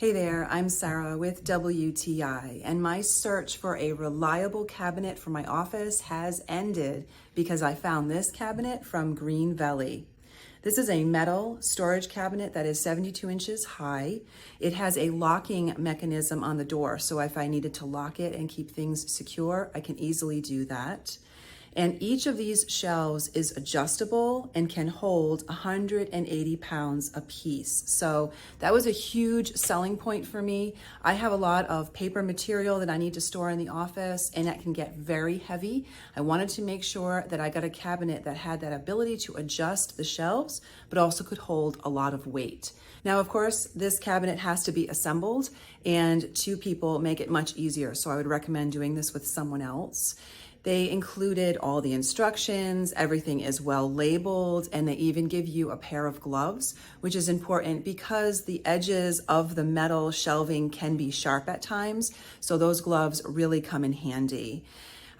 Hey there, I'm Sarah with WTI, and my search for a reliable cabinet for my office has ended because I found this cabinet from Greenvelly. This is a metal storage cabinet that is 72 inches high. It has a locking mechanism on the door, so if I needed to lock it and keep things secure, I can easily do that. And each of these shelves is adjustable and can hold 180 pounds a piece. So that was a huge selling point for me. I have a lot of paper material that I need to store in the office, and that can get very heavy. I wanted to make sure that I got a cabinet that had that ability to adjust the shelves, but also could hold a lot of weight. Now, of course, this cabinet has to be assembled, and two people make it much easier. So I would recommend doing this with someone else. They included all the instructions, everything is well labeled, and they even give you a pair of gloves, which is important because the edges of the metal shelving can be sharp at times, so those gloves really come in handy.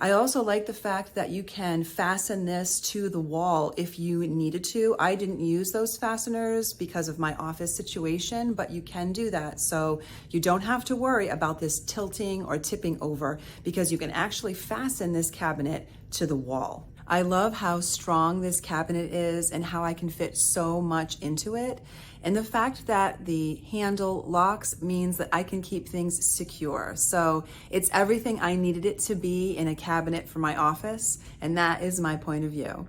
I also like the fact that you can fasten this to the wall if you needed to. I didn't use those fasteners because of my office situation, but you can do that. So you don't have to worry about this tilting or tipping over because you can actually fasten this cabinet to the wall. I love how strong this cabinet is and how I can fit so much into it. And the fact that the handle locks means that I can keep things secure. So it's everything I needed it to be in a cabinet for my office, and that is my point of view.